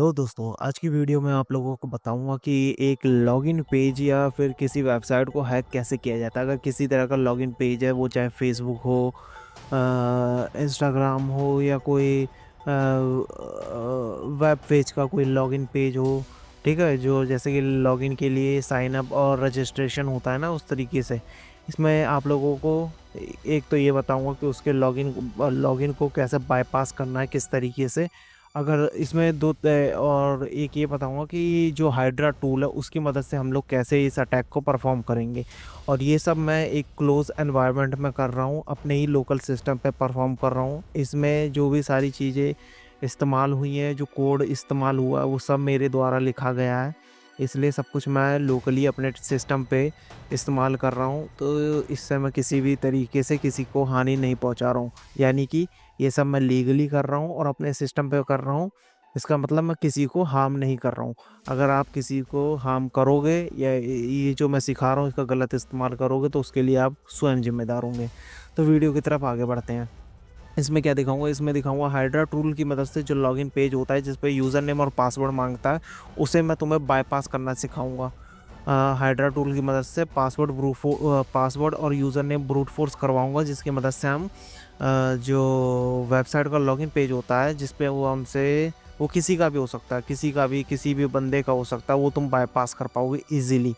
Hello दोस्तों, आज की वीडियो में आप लोगों को बताऊंगा कि एक लॉगिन पेज या फिर किसी वेबसाइट को हैक कैसे किया जाता है। अगर किसी तरह का लॉगिन पेज है, वो चाहे फेसबुक हो, इंस्टाग्राम हो या कोई वेब पेज का कोई लॉगिन पेज हो, ठीक है, जो जैसे कि लॉगिन के लिए साइन अप और रजिस्ट्रेशन होता है ना, उस तरीके से इसमें आप लोगों को एक तो ये बताऊंगा कि उसके लॉगिन को कैसे बाईपास करना है, किस तरीके से। अगर इसमें और एक ये बताऊंगा कि जो हाइड्रा टूल है उसकी मदद से हम लोग कैसे इस अटैक को परफॉर्म करेंगे। और ये सब मैं एक क्लोज एनवायरनमेंट में कर रहा हूँ, अपने ही लोकल सिस्टम पे परफॉर्म कर रहा हूँ। इसमें जो भी सारी चीज़ें इस्तेमाल हुई हैं, जो कोड इस्तेमाल हुआ है, वो सब मेरे द्वारा लिखा गया है। इसलिए सब कुछ मैं लोकली अपने सिस्टम पे इस्तेमाल कर रहा हूँ, तो इससे मैं किसी भी तरीके से किसी को हानि नहीं पहुँचा रहा हूँ। यानी कि ये सब मैं लीगली कर रहा हूँ और अपने सिस्टम पे कर रहा हूँ। इसका मतलब मैं किसी को हार्म नहीं कर रहा हूँ। अगर आप किसी को हार्म करोगे या ये जो मैं सिखा रहा हूँ इसका गलत इस्तेमाल करोगे, तो उसके लिए आप स्वयं जिम्मेदार होंगे। तो वीडियो की तरफ आगे बढ़ते हैं। इसमें क्या दिखाऊंगा, इसमें दिखाऊंगा हाइड्रा टूल की मदद से जो लॉगिन पेज होता है जिस पे यूज़र नेम और पासवर्ड मांगता है, उसे मैं तुम्हें बाईपास करना सिखाऊंगा। हाइड्रा टूल की मदद से पासवर्ड और यूज़र नेम ब्रूट फोर्स करवाऊंगा, जिसकी मदद से हम जो वेबसाइट का लॉगिन पेज होता है जिस पे वो हमसे, वो किसी का भी हो सकता है, किसी भी बंदे का हो सकता है, वो तुम बाईपास कर पाओगे इजीली।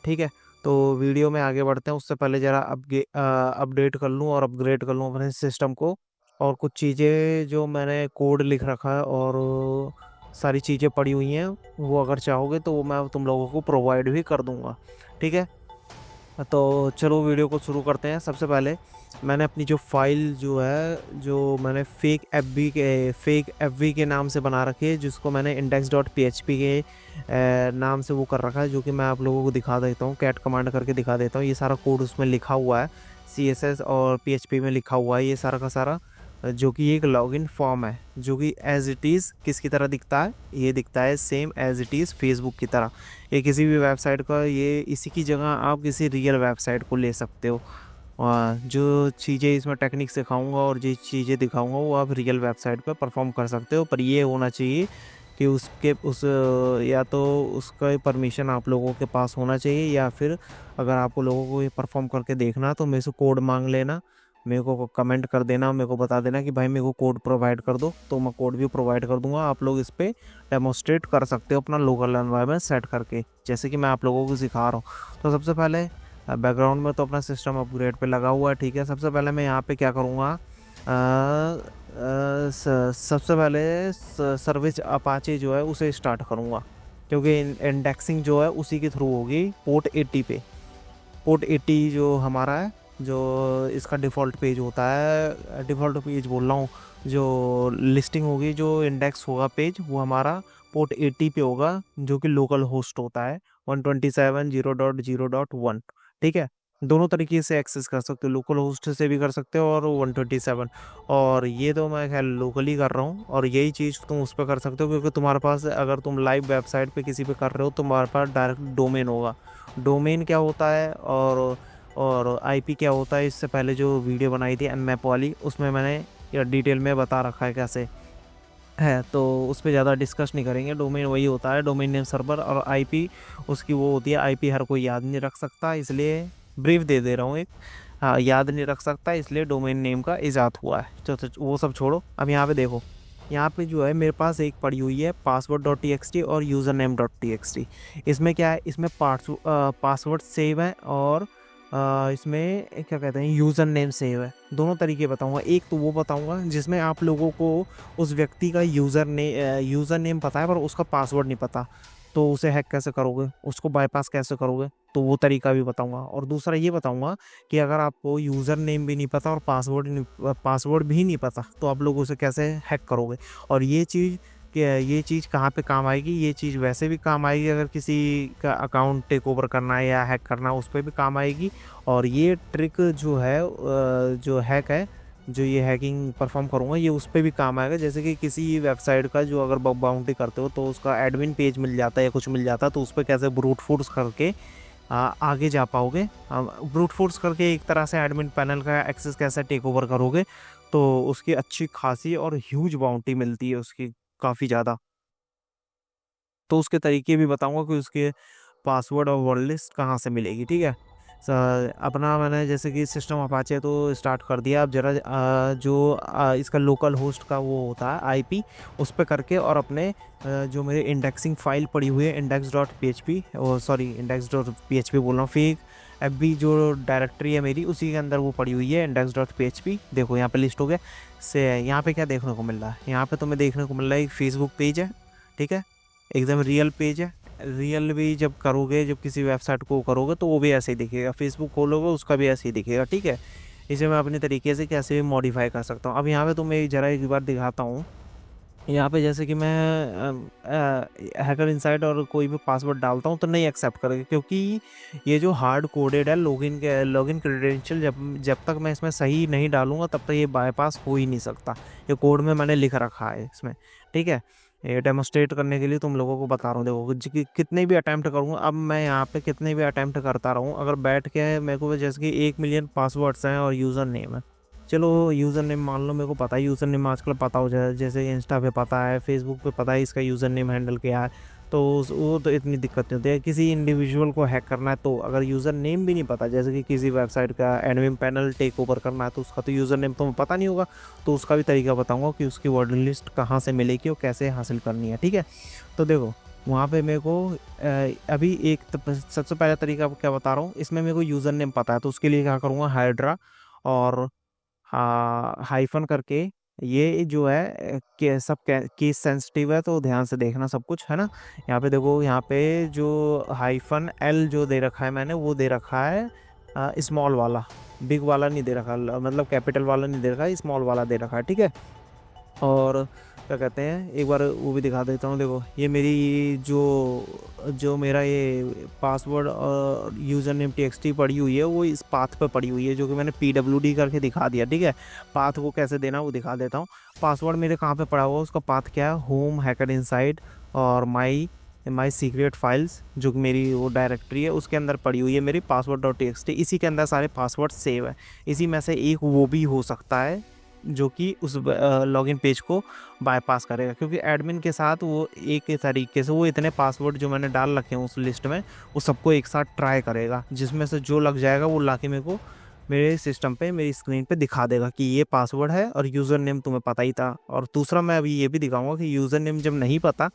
ठीक है, तो वीडियो में आगे बढ़ते हैं। उससे पहले ज़रा अपडेट कर लूँ और अपग्रेड कर लूँ अपने सिस्टम को। और कुछ चीज़ें जो मैंने कोड लिख रखा है और सारी चीज़ें पड़ी हुई हैं, वो अगर चाहोगे तो वो मैं तुम लोगों को प्रोवाइड भी कर दूंगा। ठीक है, तो चलो वीडियो को शुरू करते हैं। सबसे पहले मैंने अपनी जो फाइल जो है, जो मैंने फेक एफ के नाम से बना रखी है, जिसको मैंने index.php के नाम से वो कर रखा है, जो कि मैं आप लोगों को दिखा देता हूँ, कैट कमांड करके दिखा देता हूँ। ये सारा कोड उसमें लिखा हुआ है, CSS और PHP में लिखा हुआ है ये सारा का सारा। जो कि एक लॉगिन फॉर्म है, जो कि एज इट इज़ किसकी तरह दिखता है, ये दिखता है same as it is Facebook की तरह। ये किसी भी वेबसाइट का, ये इसी की जगह आप किसी रियल वेबसाइट को ले सकते हो। और जो चीज़ें इसमें टेक्निक सिखाऊंगा और जो चीज़ें दिखाऊंगा वो आप रियल वेबसाइट पर परफॉर्म कर सकते हो। पर ये होना चाहिए कि या तो उसका परमिशन आप लोगों के पास होना चाहिए, या फिर अगर आपको लोगों को ये परफॉर्म करके देखना तो मेरे से कोड मांग लेना, मेरे को कमेंट कर देना, मेरे को बता देना कि भाई मेरे को कोड प्रोवाइड कर दो, तो मैं कोड भी प्रोवाइड कर दूंगा। आप लोग इस पर डेमोस्ट्रेट कर सकते हो अपना लोकल एनवायरनमेंट सेट करके, जैसे कि मैं आप लोगों को सिखा रहा हूँ। तो सबसे पहले बैकग्राउंड में तो अपना सिस्टम अपग्रेड पे लगा हुआ है। ठीक है, सबसे पहले मैं यहाँ पे क्या करूँगा, सबसे पहले सर्विस अपाचे जो है उसे स्टार्ट करूँगा, क्योंकि इंडेक्सिंग जो है उसी के थ्रू होगी पोर्ट 80 पे। पोर्ट 80 जो हमारा है, जो इसका डिफ़ॉल्ट पेज होता है, डिफ़ॉल्ट पेज बोल रहा हूँ, जो लिस्टिंग होगी, जो इंडेक्स होगा पेज, वो हमारा पोर्ट 80 पे होगा, जो कि लोकल होस्ट होता है 127.0.0.1। ठीक है, दोनों तरीके से एक्सेस कर सकते हो, लोकल होस्ट से भी कर सकते हो और 127। और ये तो मैं खैर लोकली कर रहा हूँ, और यही चीज़ तुम उस पर कर सकते हो, क्योंकि तुम्हारे पास अगर तुम लाइव वेबसाइट पे किसी पे कर रहे हो तो तुम्हारे पास डायरेक्ट डोमेन होगा। डोमेन क्या होता है और आईपी क्या होता है, इससे पहले जो वीडियो बनाई थी nmap वाली, उसमें मैंने या डिटेल में बता रखा है कैसे है, तो उस पर ज़्यादा डिस्कस नहीं करेंगे। डोमेन वही होता है, डोमेन नेम सर्वर, और आईपी उसकी वो होती है। आईपी हर कोई याद नहीं रख सकता, इसलिए ब्रीफ दे दे रहा हूँ एक। हाँ, याद नहीं रख सकता, इसलिए डोमेन नेम का इजाद हुआ है। तो वो सब छोड़ो, अब यहाँ पे देखो, यहाँ पे जो है मेरे पास एक पड़ी हुई है password.txt और username.txt। इसमें क्या है, इसमें पासवर्ड सेव है और इसमें क्या कहते हैं, यूज़र नेम सेव है। दोनों तरीके बताऊंगा। एक तो वो बताऊंगा जिसमें आप लोगों को उस व्यक्ति का यूज़र नेम पता है पर उसका पासवर्ड नहीं पता, तो उसे हैक कैसे करोगे, उसको बाईपास कैसे करोगे, तो वो तरीका भी बताऊंगा। और दूसरा ये बताऊंगा कि अगर आपको यूज़र नेम भी नहीं पता और पासवर्ड भी नहीं पता, तो आप लोग उसे कैसे हैक करोगे। और ये चीज़ कहाँ पे काम आएगी, ये चीज़ वैसे भी काम आएगी अगर किसी का अकाउंट टेक ओवर करना है या हैक करना है, उस पर भी काम आएगी। और ये ट्रिक जो है, जो हैक है, जो ये हैकिंग परफॉर्म करूँगा, ये उस पर भी काम आएगा। जैसे कि किसी वेबसाइट का जो अगर बग बाउंटी करते हो तो उसका एडमिन पेज मिल जाता है या कुछ मिल जाता है, तो उस पर कैसे ब्रूट फोर्स करके आगे जा पाओगे। ब्रूट फोर्स करके एक तरह से एडमिन पैनल का एक्सेस कैसे टेक ओवर करोगे, तो उसकी अच्छी खासी और ह्यूज बाउंटी मिलती है उसकी, काफ़ी ज़्यादा। तो उसके तरीके भी बताऊंगा कि उसके पासवर्ड और वर्ड लिस्ट कहाँ से मिलेगी, ठीक है। अपना मैंने जैसे कि सिस्टम अपाचे तो स्टार्ट कर दिया। अब जरा जो इसका लोकल होस्ट का वो होता है आईपी, उस पर करके और अपने जो मेरे इंडेक्सिंग फाइल पड़ी हुई है index dot P H P, sorry index dot P H P बोल रहा हूँ, फिर एफ जो डायरेक्टरी है मेरी उसी के अंदर वो पड़ी हुई है index dot P H P. देखो यहाँ पे लिस्ट हो गया से। यहाँ पे क्या देखने को मिल रहा है, यहाँ पे तुम्हें देखने को मिल रहा है एक फेसबुक पेज है, ठीक है, एकदम रियल पेज है। रियल भी जब करोगे, जब किसी वेबसाइट को करोगे तो वो भी ऐसे ही दिखेगा, फेसबुक खोलोगे उसका भी ऐसे ही दिखेगा, ठीक है। इसे मैं अपने तरीके से कैसे भी मॉडिफाई कर सकता हूँ। अब यहाँ पे तुम्हें ज़रा एक बार दिखाता हूँ। यहाँ पे जैसे कि मैं हैकर इनसाइड और कोई भी पासवर्ड डालता हूँ तो नहीं एक्सेप्ट करेगा, क्योंकि ये जो हार्ड कोडेड है लॉगिन क्रेडेंशियल, जब जब तक मैं इसमें सही नहीं डालूंगा तब तक ये बाईपास हो ही नहीं सकता। ये कोड में मैंने लिख रखा है इसमें, ठीक है। ये डेमोस्ट्रेट करने के लिए तुम लोगों को बता रहा हूँ। देखो कितने भी अटैम्प्ट करूँगा, अब मैं यहाँ पे कितने भी अटैम्प्ट करता रहूँ, अगर बैठ के मेरे को जैसे कि 1 मिलियन पासवर्ड्स हैं और यूज़र नेम है। चलो यूज़र नेम मान लो मेरे को पता है, यूज़र नेम आजकल पता हो जाए, जैसे इंस्टा पे पता है, फेसबुक पे पता है इसका यूज़र नेम हैंडल क्या है, तो वो तो इतनी दिक्कत नहीं होती है। किसी इंडिविजुअल को हैक करना है तो अगर यूज़र नेम भी नहीं पता, जैसे कि किसी वेबसाइट का एडमिन पैनल टेक ओवर करना है तो उसका तो यूज़र नेम तुम्हें पता नहीं होगा, तो उसका भी तरीका बताऊँगा कि उसकी वर्ड लिस्ट कहाँ से मिलेगी और कैसे हासिल करनी है, ठीक है। तो देखो वहाँ पे मेरे को अभी एक सबसे पहला तरीका क्या बता रहा हूँ, इसमें मेरे को यूज़र नेम पता है तो उसके लिए क्या करूँगा, हाइड्रा और हाइफन करके, ये जो है के सब केस सेंसिटिव है तो ध्यान से देखना सब कुछ, है ना। यहाँ पे देखो, यहाँ पे जो हाइफन एल जो दे रखा है मैंने, वो दे रखा है स्मॉल वाला, बिग वाला नहीं दे रखा, मतलब कैपिटल वाला नहीं दे रखा है, स्मॉल वाला दे रखा है, ठीक है। और क्या कहते हैं, एक बार वो भी दिखा देता हूँ। देखो ये मेरी जो जो मेरा ये पासवर्ड और यूज़र नेम टी पड़ी हुई है वो इस पाथ पे पड़ी हुई है, जो कि मैंने PWD करके दिखा दिया, ठीक है। पाथ को कैसे देना वो दिखा देता हूँ। पासवर्ड मेरे कहाँ पे पड़ा हुआ है, उसका पाथ क्या है, होम हैकर इनसाइड और माई सीक्रेट फाइल्स, जो कि मेरी वो डायरेक्टरी है उसके अंदर पड़ी हुई है मेरी पासवर्ड डॉट टी, इसी के अंदर सारे पासवर्ड सेव है। इसी में से एक वो भी हो सकता है जो कि उस लॉगिन पेज को बाईपास करेगा, क्योंकि एडमिन के साथ वो एक तरीके से वो इतने पासवर्ड जो मैंने डाल रखे हैं उस लिस्ट में वो सबको एक साथ ट्राई करेगा, जिसमें से जो लग जाएगा वो लाके मेरे को मेरे सिस्टम पे, मेरी स्क्रीन पे दिखा देगा कि ये पासवर्ड है और यूज़र नेम तुम्हें पता ही था। और दूसरा मैं अभी ये भी दिखाऊंगा कि यूज़र नेम जब नहीं पता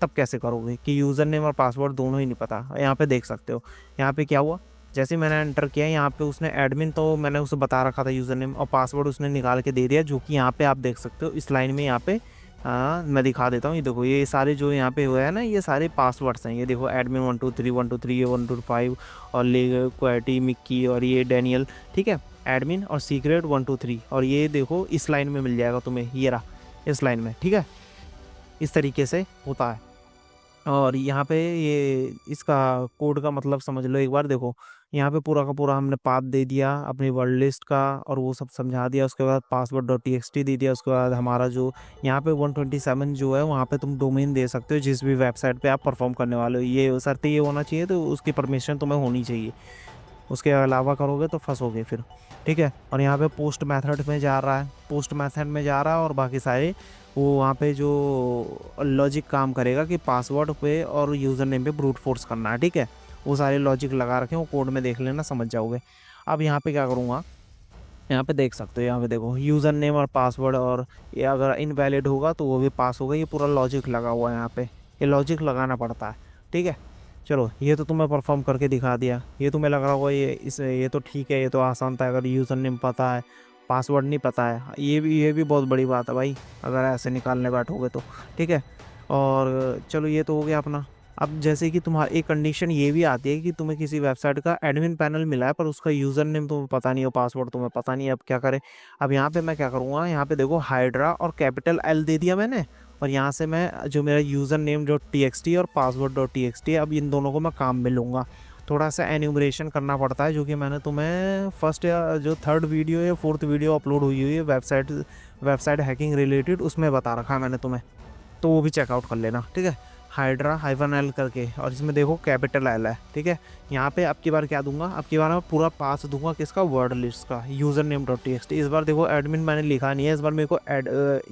तब कैसे करोगे, कि यूज़र नेम और पासवर्ड दोनों ही नहीं पता। यहाँ पे देख सकते हो, यहाँ पे क्या हुआ, जैसे मैंने एंटर किया यहाँ पे उसने एडमिन, तो मैंने उसे बता रखा था यूज़र नेम और पासवर्ड उसने निकाल के दे दिया, जो कि यहाँ पे आप देख सकते हो इस लाइन में। यहाँ पे मैं दिखा देता हूँ, ये देखो ये सारे जो यहाँ पे हुए हैं ना, ये सारे पासवर्ड्स हैं। ये देखो एडमिन 123 123 ये 125 और ले क्वाटी मिक्की और ये डैनियल, ठीक है, एडमिन और सीक्रेट 123, और ये देखो इस लाइन में मिल जाएगा तुम्हें, ये रहा इस लाइन में, ठीक है। इस तरीके से होता है। और यहाँ पे ये इसका कोड का मतलब समझ लो एक बार। देखो यहाँ पे पूरा का पूरा हमने पाथ दे दिया अपनी वर्ड लिस्ट का और वो सब समझा दिया, उसके बाद पासवर्ड डॉट टी दे दिया, उसके बाद हमारा जो यहाँ पे 127 जो है वहाँ पे तुम डोमेन दे सकते हो जिस भी वेबसाइट पे आप परफॉर्म करने वाले हो। ये शर्त ये होना चाहिए, तो उसकी परमिशन तुम्हें होनी चाहिए, उसके अलावा करोगे तो फंसोगे फिर, ठीक है। और यहाँ पे पोस्ट मेथड में जा रहा है, पोस्ट मेथड में जा रहा है और बाकी सारे वो वहाँ पे जो लॉजिक काम करेगा कि पासवर्ड पे और यूज़र नेम पे ब्रूट फोर्स करना है, ठीक है। वो सारे लॉजिक लगा रखे हैं, वो कोड में देख लेना, समझ जाओगे। अब यहाँ पे क्या करूँगा, यहाँ पे देख सकते हो, यहाँ पे देखो यूज़र नेम और पासवर्ड, और ये अगर इनवैलिड होगा तो वो भी पास होगा। ये पूरा लॉजिक लगा हुआ है यहाँ पे, ये लॉजिक लगाना पड़ता है, ठीक है। चलो ये तो तुम्हें परफॉर्म करके दिखा दिया। ये तुम्हें लग रहा होगा ये तो ठीक है, ये तो आसान था, अगर यूज़र नेम पता है पासवर्ड नहीं पता है, ये भी बहुत बड़ी बात है भाई, अगर ऐसे निकालने बैठोगे तो, ठीक है। और चलो ये तो हो गया अपना। अब जैसे कि तुम्हारी एक कंडीशन ये भी आती है कि तुम्हें किसी वेबसाइट का एडमिन पैनल मिला है पर उसका यूज़र नेम तुम्हें पता नहीं हो, पासवर्ड तुम्हें पता नहीं है, अब क्या करें। अब यहाँ पे मैं क्या करूँगा, यहाँ पे देखो हाइड्रा और कैपिटल एल दे दिया मैंने, और यहाँ से मैं जो मेरा यूज़र नेम डॉट टी और पासवर्ड डॉट टी है, अब इन दोनों को मैं काम में लूँगा। थोड़ा सा एन्यूमरेशन करना पड़ता है, जो कि मैंने तुम्हें फर्स्ट या जो 3rd वीडियो या 4th वीडियो अपलोड हुई है वेबसाइट हैकिंग रिलेटेड, उसमें बता रखा है मैंने तुम्हें, तो वो भी चेकआउट कर लेना, ठीक है। हाइड्रा हाइफन एल करके, और इसमें देखो कैपिटल एल है, ठीक है। यहाँ पे अब की बार क्या दूंगा, अब की बार मैं पूरा पास दूंगा किसका, वर्ड लिस्ट का, यूज़र नेम डॉट टी। इस बार देखो एडमिन मैंने लिखा नहीं है, इस बार मेरे को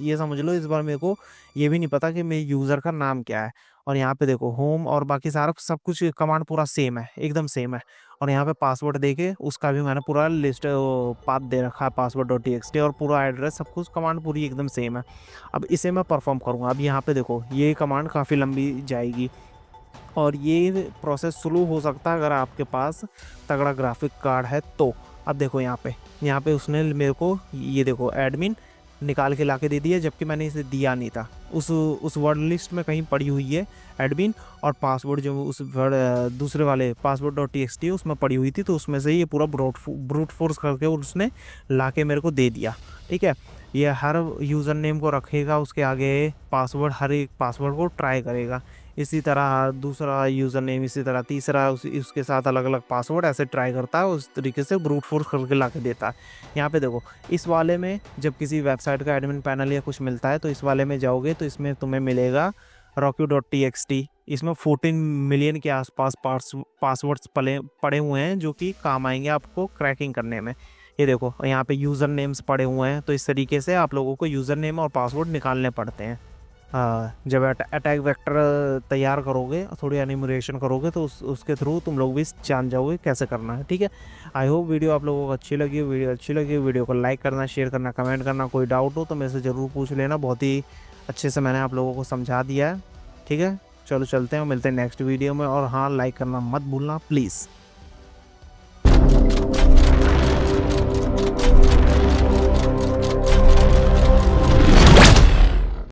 ये समझ लो, इस बार मेरे को ये भी नहीं पता कि मेरे यूज़र का नाम क्या है। और यहाँ पे देखो होम और बाकी सारा सब कुछ कमांड पूरा सेम है, एकदम सेम है। और यहाँ पे पासवर्ड देके उसका भी मैंने पूरा लिस्ट पाथ दे रखा है पासवर्ड डॉट टी और पूरा एड्रेस सब कुछ कमांड पूरी एकदम सेम है। अब इसे मैं परफॉर्म करूँगा। अब यहाँ पे देखो ये कमांड काफ़ी लंबी जाएगी और ये प्रोसेस स्लो हो सकता है अगर आपके पास तगड़ा ग्राफिक कार्ड है तो। अब देखो यहाँ पे उसने मेरे को ये देखो एडमिन निकाल के लाके दे दिया, जबकि मैंने इसे दिया नहीं था। उस वर्ड लिस्ट में कहीं पड़ी हुई है एडमिन, और पासवर्ड जो उस वर्ड दूसरे वाले पासवर्ड डॉट टी उसमें पड़ी हुई थी, तो उसमें से ये पूरा ब्रूट फोर्स करके उसने लाके मेरे को दे दिया। ठीक है, ये हर यूज़र नेम को रखेगा उसके आगे पासवर्ड, हर एक पासवर्ड को ट्राई करेगा। इसी तरह दूसरा यूज़र नेम, इसी तरह तीसरा उसके साथ अलग अलग पासवर्ड ऐसे ट्राई करता है, उस तरीके से ब्रूट फोर्स करके ला के देता है। यहाँ पे देखो इस वाले में जब किसी वेबसाइट का एडमिन पैनल या कुछ मिलता है तो इस वाले में जाओगे तो इसमें तुम्हें मिलेगा rocky.txt। इसमें 14 मिलियन के आसपास पासवर्ड्स पड़े हुए हैं जो कि काम आएंगे आपको क्रैकिंग करने में। ये देखो यहाँ पे यूज़र नेम्स पड़े हुए हैं, तो इस तरीके से आप लोगों को यूज़र नेम और पासवर्ड निकालने पड़ते हैं। जब अटैक वेक्टर तैयार करोगे, थोड़ी एनिमेशन करोगे तो उसके थ्रू तुम लोग भी जान जाओगे कैसे करना है। ठीक है, आई होप वीडियो आप लोगों को अच्छी लगी वीडियो को लाइक करना, शेयर करना, कमेंट करना। कोई डाउट हो तो मेरे से ज़रूर पूछ लेना, बहुत ही अच्छे से मैंने आप लोगों को समझा दिया है। ठीक है, चलो चलते हैं, मिलते हैं नेक्स्ट वीडियो में। और हाँ, लाइक करना मत भूलना प्लीज़।